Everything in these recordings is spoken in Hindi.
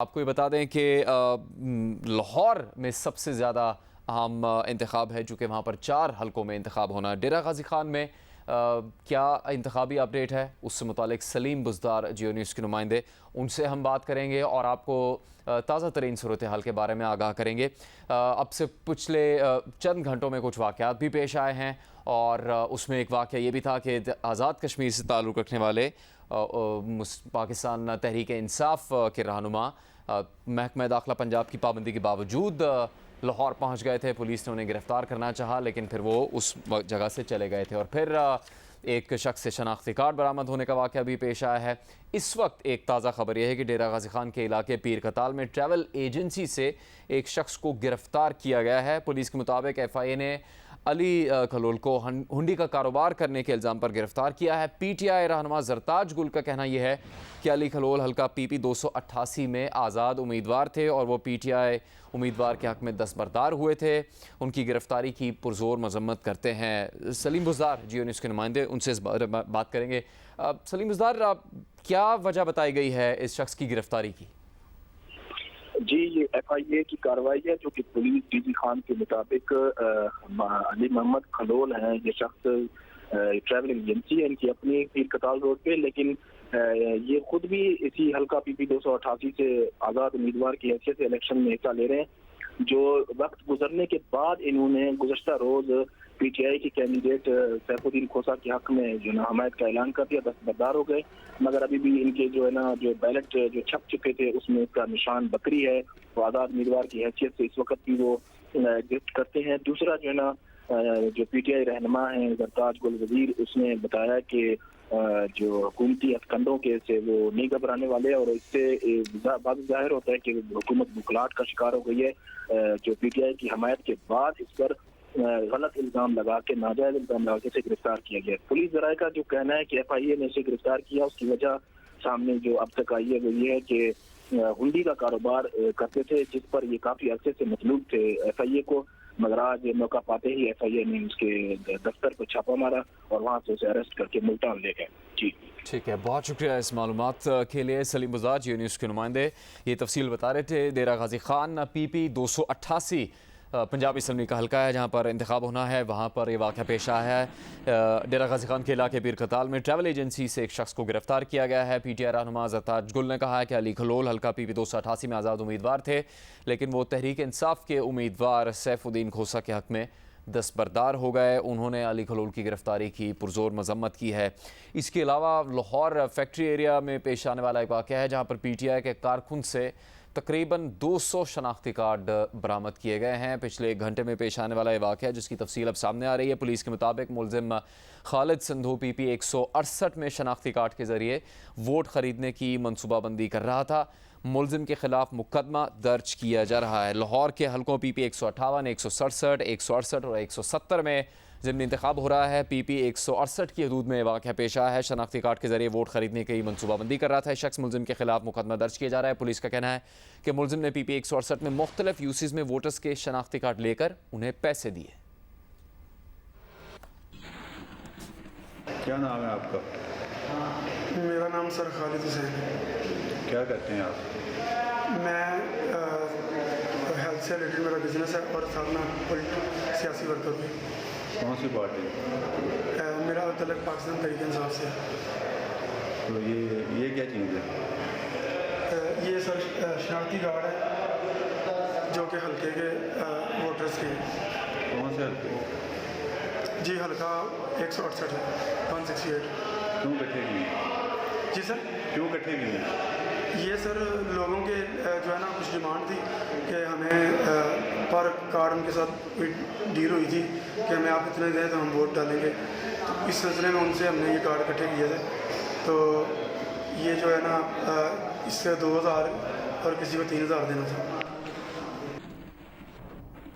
आपको ये बता दें कि लाहौर में सबसे ज़्यादा अहम इंतखाब है, चूँकि वहाँ पर 4 हलकों में इंतखाब होना। डेरा गाजी खान में क्या इंतखाबी अपडेट है, उससे मुतालिक सलीम बुज़दार जियो न्यूज़ के नुमाइंदे, उनसे हम बात करेंगे और आपको ताज़ा तरीन सूरत हाल के बारे में आगाह करेंगे। अब से पिछले चंद घंटों में कुछ वाक़यात भी पेश आए हैं और उसमें एक वाक़या ये भी था कि आज़ाद कश्मीर से ताल्लुक़ रखने वाले पाकिस्तान तहरीक इंसाफ के रहनुमा महकमा दाखिला पंजाब की पाबंदी के बावजूद लाहौर पहुंच गए थे। पुलिस ने उन्हें गिरफ़्तार करना चाहा, लेकिन फिर वो उस जगह से चले गए थे और फिर एक शख्स से शनाख्ती कार्ड बरामद होने का वाक़या भी पेश आया है। इस वक्त एक ताज़ा खबर यह है कि डेरा गाजी खान के इलाके पीर कताल में ट्रैवल एजेंसी से एक शख्स को गिरफ़्तार किया गया है। पुलिस के मुताबिक FIA ने अली खलोल को हुंडी का कारोबार करने के इल्ज़ाम पर गिरफ़्तार किया है। PTI रहनुमा जरताज गुल का कहना यह है कि अली खलोल हल्का PP 288 में आज़ाद उम्मीदवार थे और वो PTI उम्मीदवार के हक़ में दस्तबरदार हुए थे। उनकी गिरफ़्तारी की पुरज़ोर मज़म्मत करते हैं सलीम बुज़दार जियो न्यूज़ के नुमाइंदे, उनसे इस बारे में बात करेंगे। सलीम बुज़दार, क्या वजह बताई गई है इस शख्स की गिरफ़्तारी की? जी, ये FIA की कार्रवाई है जो कि पुलिस DG खान के मुताबिक अली मोहम्मद खलोल हैं। ये शख्स ट्रैवल एजेंसी है इनकी अपनी पीर कताल रोड पे, लेकिन ये खुद भी इसी हल्का PP 288 से आज़ाद उम्मीदवार की हैसियत से इलेक्शन में हिस्सा ले रहे हैं। जो वक्त गुजरने के बाद इन्होंने गुज़श्ता रोज़ PTI के कैंडिडेट सैफुद्दीन खोसा के हक में जो ना हमायत का ऐलान कर दिया, दस्तबरदार हो गए। मगर अभी भी इनके जो है ना जो बैलेट जो छप चुके थे उसमें उसका निशान बकरी है। वो आज़ाद उम्मीदवार की हैसियत से इस वक्त भी वो गिफ्ट करते हैं। दूसरा जो है ना जो PTI रहनुमा है जरताज गुल वजीर, उसने बताया कि जो हुकूमती हथकंडों के से वो नहीं घबराने वाले और इससे बात जाहिर होता है कि हुकूमत बुखलाहट का शिकार हो गई है। जो PTI की हमायत के बाद इस पर गलत इल्ज़ाम लगा के, नाजायज़ इल्ज़ाम लगा के इसे गिरफ्तार किया गया। पुलिस ज़राए का जो कहना है कि FIA ने इसे गिरफ्तार किया, उसकी वजह सामने जो अब तक आई है वो ये है कि हुंडी का कारोबार करते थे, जिस पर ये काफ़ी अरसे से मतलूब थे FIA को। मगर आज मौका पाते ही FIA ने उसके दफ्तर पर छापा मारा और वहाँ से उसे अरेस्ट करके मुल्तान ले गए। जी ठीक है, बहुत शुक्रिया इस मालूमात के लिए सलीम बुज़दार जियो न्यूज़ के नुमाइंदे। ये तफसील बता रहे थे। डेरा गाजी खान PP 288 पंजाब असम्बली का हल्का है जहाँ पर इंतखाब होना है, वहाँ पर ये वाक़या पेश आया है। डेरा गाजी खान के इलाके पीर कताल में ट्रैवल एजेंसी से एक शख्स को गिरफ़्तार किया गया है। PTI रहनुमा जरताज गुल ने कहा है कि अली खलोल हल्का PP 288 में आज़ाद उम्मीदवार थे, लेकिन वो तहरीक इंसाफ के उम्मीदवार सैफुद्दीन खोसा के हक़ में दस्तबरदार हो गए। उन्होंने अली खलोल की गिरफ़्तारी की पुरज़ोर मज़म्मत की है। इसके अलावा लाहौर फैक्ट्री एरिया में पेश आने वाला एक वाक़या है जहाँ पर PTI के कारकुन से तकरीबन 200 शनाख्ती कार्ड बरामद किए गए हैं। पिछले 1 घंटे में पेश आने वाला ये वाक़या जिसकी तफसील अब सामने आ रही है। पुलिस के मुताबिक मुलजिम खालिद संधू PP 168 में शनाख्ती कार्ड के ज़रिए वोट ख़रीदने की मनसूबाबंदी कर रहा था। मुलजिम के खिलाफ मुकदमा दर्ज किया जा रहा है। लाहौर के हलकों PP 158, 167, 168 और 170 में ज़िमनी इंतखाब हो रहा है। PP 168 की हदूद में वाक़या पेश आया है। शनाख्ती कार्ड के ज़रिए वोट ख़रीदने की मनसूबाबंदी कर रहा था शख्स। मुलजिम के खिलाफ मुकदमा दर्ज किया जा रहा है। पुलिस का कहना है कि मुलजिम ने PP 168 में मुख्तलिफ यूसेज में वोटर्स के शनाख्ती कार्ड लेकर उन्हें पैसे दिए। क्या नाम है आपका? मेरा नाम सर खालिद हुसैन है। क्या करते हैं आप? मैं हेल्थ से रिलेटेड मेरा बिजनेस है और साथ में सियासी वर्कर भी। कौन सी पार्टी? मेरा तलक पाकिस्तान तहरीक इंसाफ से। तो ये क्या चीज़ है? ये सर शनाख्ती कार्ड है जो कि हल्के के वोटर्स के। कौन से हल्के? जी हल्का 168 है, 168। क्यों इकट्ठे किए? जी सर, क्यों इकट्ठे किए? ये सर लोगों के जो है ना कुछ डिमांड थी कि हमें पर कार्ड उनके साथ डील हुई थी कि हमें आप इतने दें तो हम वोट डालेंगे। तो इस सिलसिले में उनसे हमने ये कार्ड इकट्ठे किए थे। तो ये जो है ना इससे 2000 और किसी को 3000 देना था।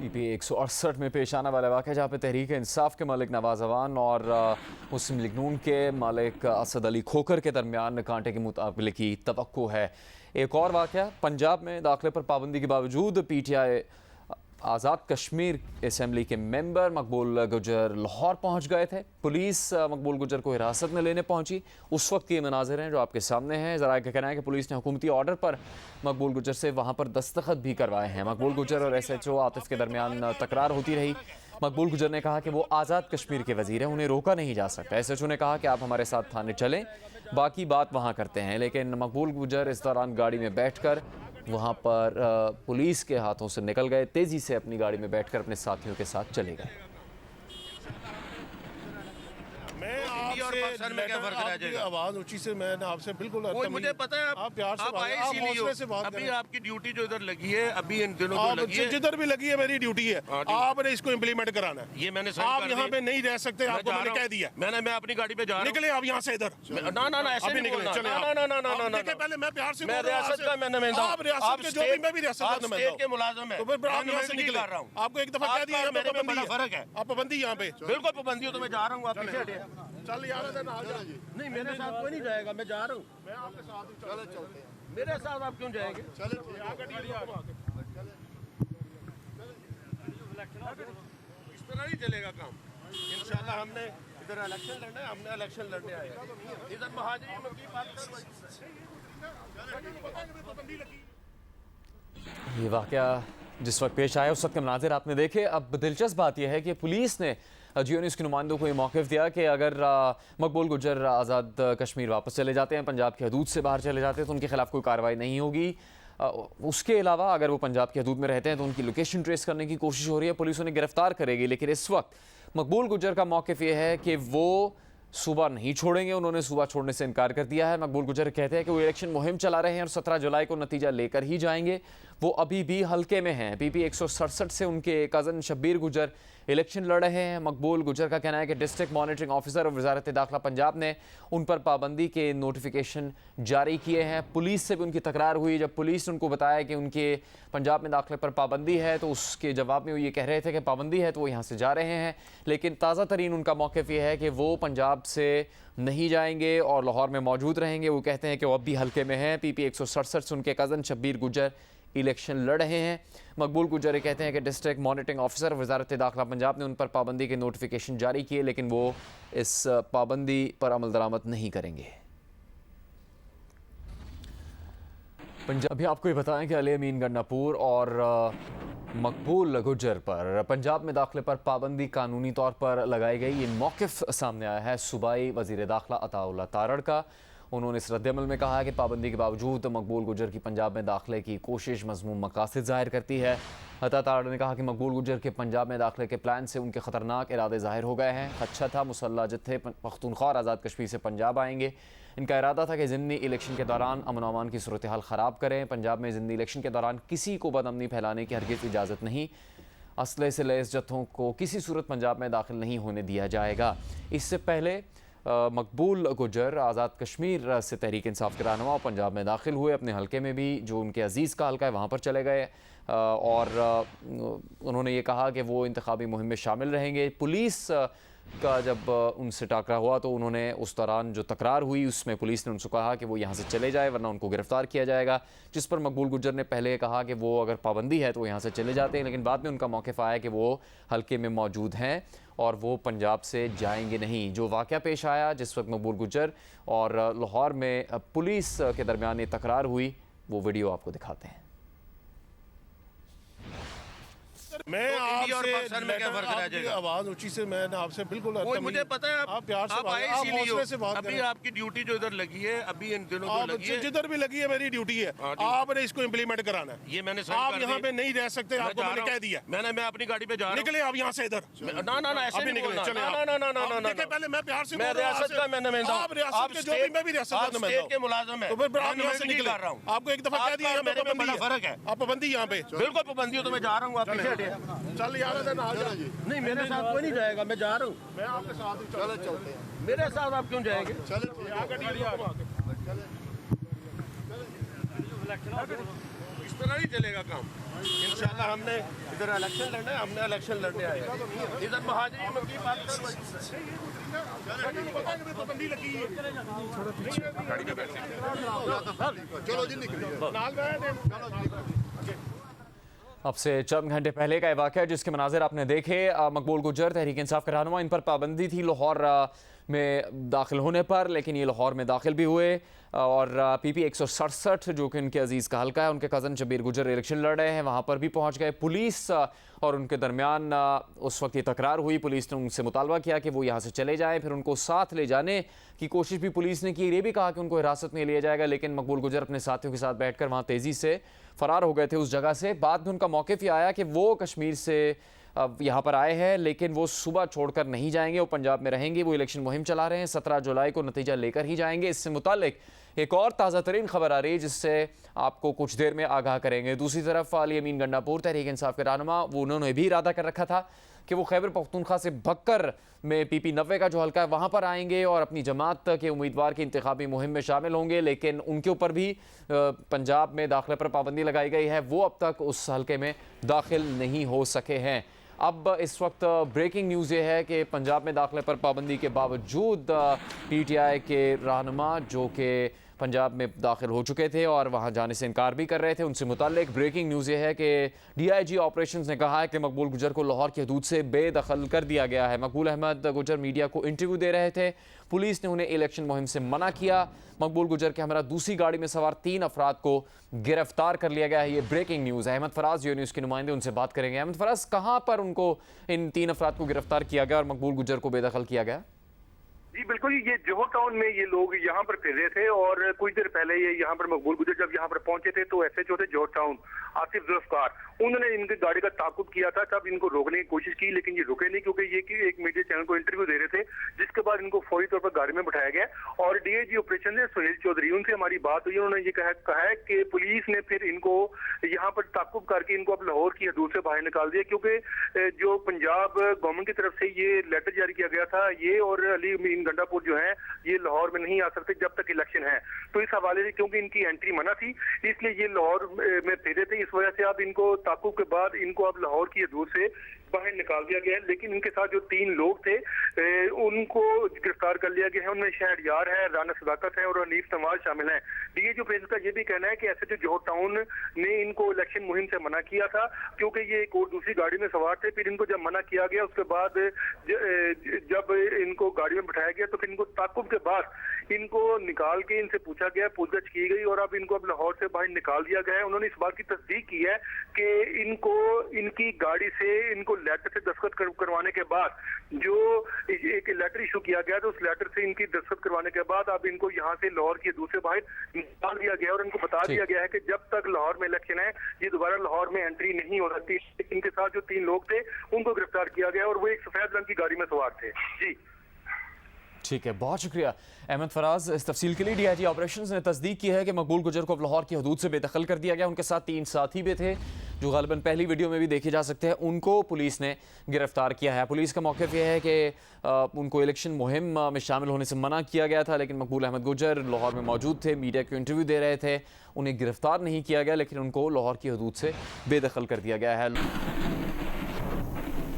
PP 168 में पेश आने वाला वाक़या जहाँ पे तहरीक इंसाफ के मालिक नवाज़ अवान और मुस्लिम लीग नून के मालिक असद अली खोकर के दरमियान कांटे के मुकाबले की तवक्को है। एक और वाक़या पंजाब में दाखिले पर पाबंदी के बावजूद PTI आज़ाद कश्मीर असेंबली के मेंबर मकबूल गुजर लाहौर पहुंच गए थे। पुलिस मकबूल गुजर को हिरासत में लेने पहुंची। उस वक्त ये मनाजिर हैं जो आपके सामने हैं। ज़रा का कहना है कि पुलिस ने हुकूमती ऑर्डर पर मकबूल गुजर से वहां पर दस्तखत भी करवाए हैं। मकबूल गुजर और SHO आतिफ के दरमियान तकरार होती रही। मकबूल गुजर ने कहा कि वो आज़ाद कश्मीर के वज़ीर हैं, उन्हें रोका नहीं जा सकता। SHO ने कहा कि आप हमारे साथ थाने चलें, बाकी बात वहाँ करते हैं। लेकिन मकबूल गुजर इस दौरान गाड़ी में बैठकर वहाँ पर पुलिस के हाथों से निकल गए। तेज़ी से अपनी गाड़ी में बैठकर अपने साथियों के साथ चले गए। आवाज ऊंची से मैंने आपसे बिल्कुल मुझे पता है आप प्यार से आए हौसले से बात अभी आपकी ड्यूटी जो इधर लगी है, अभी इन दिनों जो लगी है, जिधर भी लगी है मेरी ड्यूटी है। आपने इसको इम्प्लीमेंट कराना है। ये मैंने आप यहाँ पे नहीं रह सकते, आपको मैंने कह दिया। मैं अपनी गाड़ी पे जा रहा हूँ। निकले आप यहाँ से इधर। ना ऐसे नहीं निकले, चले ना पहले मैं प्यार से मैं रियासत का मैं नुमाइंदा हूं। आप रियासत के जो भी मैं भी रियासत का नुमाइंदा हूं। के मुलाजिम है तो फिर आप यहाँ से निकले। आपको एक दफा कह दिया मेरे में बड़ा फर्क है। आप पाबंदी यहाँ पे बिल्कुल पाबंदी हो तो मैं जा रहा हूँ। आप पीछे हटिए। चल यार नहीं मेरे साथ कोई नहीं जाएगा, मैं जा रहा हूँ। मैं आपके साथ ही चलते मेरे साथ आप क्यों जाएंगे? चले इस तरह नहीं चलेगा काम। इंशाल्लाह हमने इधर इलेक्शन लड़ना है, हमने इलेक्शन लड़ने आए हैं। इधर महाजरीन की बात ये वाक़या जिस वक्त पेश आया उस वक्त के मनाजिर आपने देखे। अब दिलचस्प बात यह है कि पुलिस ने जियो न्यूज़ के नुमाइंदों को ये मौक़िफ़ दिया कि अगर मकबूल गुजर आज़ाद कश्मीर वापस चले जाते हैं, पंजाब की हदूद से बाहर चले जाते हैं, तो उनके खिलाफ़ कोई कार्रवाई नहीं होगी। उसके अलावा अगर वो पंजाब की हदूद में रहते हैं तो उनकी लोकेशन ट्रेस करने की कोशिश हो रही है, पुलिस उन्हें गिरफ्तार करेगी। लेकिन इस वक्त मकबूल गुजर का मौक़िफ़ ये है कि वो सूबा नहीं छोड़ेंगे। उन्होंने सूबा छोड़ने से इनकार कर दिया है। मकबूल गुजर कहते हैं कि वो इलेक्शन मुहिम चला रहे हैं और 17 जुलाई को नतीजा लेकर ही जाएंगे। वो अभी भी हल्के में हैं। PP 167 से उनके कज़न शब्बीर गुजर इलेक्शन लड़ रहे हैं। मकबूल गुजर का कहना है कि डिस्ट्रिक्ट मॉनिटरिंग ऑफिसर और वजारत दाखिला पंजाब ने उन पर पाबंदी के नोटिफिकेशन जारी किए हैं। पुलिस से भी उनकी तकरार हुई। जब पुलिस ने उनको बताया कि उनके पंजाब में दाखिले पर पाबंदी है तो उसके जवाब में वो ये कह रहे थे कि पाबंदी है तो वो यहाँ से जा रहे हैं। लेकिन ताज़ा तरीन उनका मौक़िफ़ ये है कि वो पंजाब से नहीं जाएंगे और लाहौर में मौजूद रहेंगे। वो कहते हैं कि वो अब भी हल्के में हैं। PP 167 से उनके कज़न शब्बीर गुजर इलेक्शन लड़ रहे हैं। मकबूल गुजर कहते हैं कि डिस्ट्रिक्ट मॉनिटरिंग ऑफिसर वजारत दाखिला पंजाब ने उन पर पाबंदी के नोटिफिकेशन जारी किए, लेकिन वो इस पाबंदी पर अमल दरामद नहीं करेंगे। अभी आपको ये बताएं कि अली अमीन गन्नापुर और मकबूल गुजर पर पंजाब में दाखिले पर पाबंदी कानूनी तौर पर लगाई गई। ये मौक़िफ़ सामने आया है सूबाई वज़ीर दाखिला अताउल्लाह तारड़ का। उन्होंने इस रद्दअमल में कहा है कि पाबंदी के बावजूद मकबूल गुजर की पंजाब में दाखिले की कोशिश मज़मूम मकासद ज़ाहिर करती है। अता तारड़ ने कहा कि मकबूल गुजर के पंजाब में दाखिले के प्लान से उनके ख़तरनाक इरादे ज़ाहिर हो गए हैं। अच्छा था मुसल्लह जत्थे पख्तूनख्वा और आज़ाद कश्मीर से पंजाब आएंगे। इनका इरादा था कि ज़िमनी इलेक्शन के दौरान अमन अमान की सूरत हाल ख़राब करें। पंजाब में ज़िमनी इलेक्शन के दौरान किसी को बदअमनी फैलाने की हरगिज़ इजाज़त नहीं। असले से लैस जत्थों को किसी सूरत पंजाब में दाखिल नहीं होने दिया जाएगा। इससे पहले मकबूल गुजर आज़ाद कश्मीर से तहरीक इंसाफ के रहनुमा पंजाब में दाखिल हुए। अपने हलके में भी जो उनके अजीज़ का हलका है वहाँ पर चले गए और उन्होंने ये कहा कि वो इंतखाबी मुहिम में शामिल रहेंगे। पुलिस का जब उनसे टाकरा हुआ तो उन्होंने उस दौरान जो तकरार हुई उसमें पुलिस ने उनसे कहा कि वो यहाँ से चले जाए वरना उनको गिरफ़्तार किया जाएगा, जिस पर मकबूल गुजर ने पहले कहा कि वो अगर पाबंदी है तो वो यहाँ से चले जाते हैं। लेकिन बाद में उनका मौक़िफ़ आया कि वो हल्के में मौजूद हैं और वो पंजाब से जाएंगे नहीं। जो वाक़या पेश आया जिस वक्त मकबूल गुजर और लाहौर में पुलिस के दरमियान ये तकरार हुई, वो वीडियो आपको दिखाते हैं। मैं आपसे आवाज ऊंची से मैंने आपसे बिल्कुल मुझे पता है आप प्यार से आए हौसले से बात अभी आपकी ड्यूटी जो इधर लगी है, अभी इन दिनों जो लगी है, जिधर भी लगी है मेरी ड्यूटी है। आपने इसको इम्प्लीमेंट कराना है। ये मैंने आप यहाँ पे नहीं रह सकते, आपको मैंने कह दिया। मैं अपनी गाड़ी पे जा रहा हूँ। निकले आप यहाँ से इधर। ना ऐसे नहीं निकले, चले ना पहले मैं प्यार से मैं रियासत का मैं नुमाइंदा हूं। आप रियासत के जो भी मैं भी रियासत का नुमाइंदा हूं। के मुलाजिम है तो फिर आप यहाँ से निकले। आपको एक दफा कह दिया मेरे में बड़ा फर्क है। आप पाबंदी यहाँ पे बिल्कुल पाबंदी हो तो मैं जा रहा हूँ। आप पीछे हटिए। चल यार नहीं मेरे साथ कोई नहीं जाएगा, मैं जा रहा हूँ। मैं आपके साथ ही चलते मेरे साथ आप क्यों जाएंगे? इस तरह नहीं चलेगा काम। इंशाल्लाह हमने इधर इलेक्शन लड़ना है, हमने इलेक्शन लड़ने आए हैं। इधर महाजरीन की बात चलो जी निकलिए। अब से चंद घंटे पहले का ये वाक़या जिसके मनाजिर आपने देखे। मकबूल गुजर तहरीक इंसाफ के रहनुमा, इन पर पाबंदी थी लाहौर में दाखिल होने पर, लेकिन ये लाहौर में दाखिल भी हुए और PP 167 जो कि उनके अजीज़ का हल्का है, उनके कज़न शब्बीर गुजर इलेक्शन लड़ रहे हैं, वहाँ पर भी पहुँच गए। पुलिस और उनके दरमियान उस वक्त ये तकरार हुई। पुलिस ने उनसे मुतालबा किया कि वो यहाँ से चले जाएँ, फिर उनको साथ ले जाने की कोशिश भी पुलिस ने की। ये भी कहा कि उनको हिरासत में लिया जाएगा, लेकिन मकबूल गुजर अपने साथियों के साथ बैठकर वहाँ तेज़ी से फ़रार हो गए थे उस जगह से। बाद में उनका मौक़िफ़ ये आया कि वो कश्मीर से यहाँ पर आए हैं, लेकिन वो सुबह छोड़कर नहीं जाएंगे, वो पंजाब में रहेंगे, वो इलेक्शन मुहिम चला रहे हैं, 17 जुलाई को नतीजा लेकर ही जाएंगे। इससे मुताल्लिक एक और ताज़ा तरीन खबर आ रही है जिससे आपको कुछ देर में आगाह करेंगे। दूसरी तरफ अली अमीन गंडापुर तहरीक इंसाफ के रहनुमा, वो उन्होंने भी इरादा कर रखा था कि वो खैबर पख्तूनख्वा से बक्कर में PP 90 का जो हल्का है वहाँ पर आएंगे और अपनी जमात के उम्मीदवार की इंतखाबी मुहिम में शामिल होंगे, लेकिन उनके ऊपर भी पंजाब में दाखिले पर पाबंदी लगाई गई है। वो अब तक उस हल्के में दाखिल नहीं हो सके हैं। अब इस वक्त ब्रेकिंग न्यूज़ ये है कि पंजाब में दाखिले पर पाबंदी के बावजूद PTI के रहनुमा जो कि पंजाब में दाखिल हो चुके थे और वहाँ जाने से इनकार भी कर रहे थे, उनसे मुताल्लिक ब्रेकिंग न्यूज़ ये है कि DIG ऑपरेशंस ने कहा है कि मकबूल गुजर को लाहौर की हदूद से बेदखल कर दिया गया है। मकबूल अहमद गुजर मीडिया को इंटरव्यू दे रहे थे, पुलिस ने उन्हें इलेक्शन मुहिम से मना किया। मकबूल गुजर के हमरा दूसरी गाड़ी में सवार 3 अफराद को गिरफ्तार कर लिया गया है। ये ब्रेकिंग न्यूज़ है। अहमद फराज जो न्यूज़ के नुमाइंदे, उनसे बात करेंगे। अहमद फराज, कहाँ पर उनको इन 3 अफराद को गिरफ्तार किया गया और मकबूल गुजर को बेदखल किया गया? जी बिल्कुल, ये जोहर टाउन में ये लोग यहाँ पर फिर रहे थे और कुछ देर पहले ये यहाँ पर मकबूल गुजर जब यहाँ पर पहुंचे थे तो SHO थे जोहर टाउन आसिफ जुल्फकार, उन्होंने इनकी गाड़ी का ताकुब किया था। तब इनको रोकने की कोशिश की लेकिन ये रुके नहीं, क्योंकि ये एक मीडिया चैनल को इंटरव्यू दे रहे थे, जिसके बाद इनको फौरी तौर पर गाड़ी में बिठाया गया और DIG ऑपरेशन है सुहेल चौधरी, उनसे हमारी बात हुई। उन्होंने ये कहा है कि पुलिस ने फिर इनको यहाँ पर ताकुब करके इनको अब लाहौर की हदूद से बाहर निकाल दिया, क्योंकि जो पंजाब गवर्नमेंट की तरफ से ये लेटर जारी किया गया था, ये और अली अमीन गंडापुर जो है ये लाहौर में नहीं आ सकते जब तक इलेक्शन है। तो इस हवाले से क्योंकि इनकी एंट्री मना थी, इसलिए ये लाहौर में फिरे थे। इस वजह से अब इनको ताकुब के बाद इनको अब लाहौर की हदूद से बाहर निकाल दिया गया है। लेकिन इनके साथ जो 3 लोग थे उनको गिरफ्तार कर लिया गया है। उनमें शहरयार है, राना सदाकत है और हनीफ नवाज शामिल हैं। DIG ऑपरेशन का ये भी कहना है कि SHO जोहर टाउन ने इनको इलेक्शन मुहिम से मना किया था, क्योंकि ये एक और दूसरी गाड़ी में सवार थे। फिर इनको जब मना किया गया उसके बाद जब इनको गाड़ी में बिठाया गया तो फिर इनको ताकुब के बाद इनको निकाल के इनसे पूछा गया, पूछताछ की गई और अब इनको अब लाहौर से बाहर निकाल दिया गया है। उन्होंने इस बात की तस्दीक की है कि इनको इनकी गाड़ी से इनको लेटर से दस्तखत करवाने के बाद जो एक लेटर इशू किया गया, तो उस लेटर से इनकी दस्तखत करवाने के बाद अब इनको यहाँ से लाहौर की हदूद से बाहर निकाल दिया गया और इनको बता दिया गया है कि जब तक लाहौर में इलेक्शन है ये दोबारा लाहौर में एंट्री नहीं हो सकती। इनके साथ जो 3 लोग थे उनको गिरफ्तार किया गया और वो एक सफेद रंग की गाड़ी में सवार थे। जी ठीक है, बहुत शुक्रिया अहमद फराज इस तफसील के लिए। DIG ऑपरेशंस ने तस्दीक की है कि मकबूल गुजर को लाहौर की हदूद से बेदखल कर दिया गया। उनके साथ 3 साथी भी थे जो गालिबन पहली वीडियो में भी देखे जा सकते हैं, उनको पुलिस ने गिरफ्तार किया है। पुलिस का मौक़िफ़ यह है कि उनको इलेक्शन मुहिम में शामिल होने से मना किया गया था, लेकिन मकबूल अहमद गुजर लाहौर में मौजूद थे, मीडिया को इंटरव्यू दे रहे थे, उन्हें गिरफ्तार नहीं किया गया, लेकिन उनको लाहौर की हदूद से बेदखल कर दिया गया है।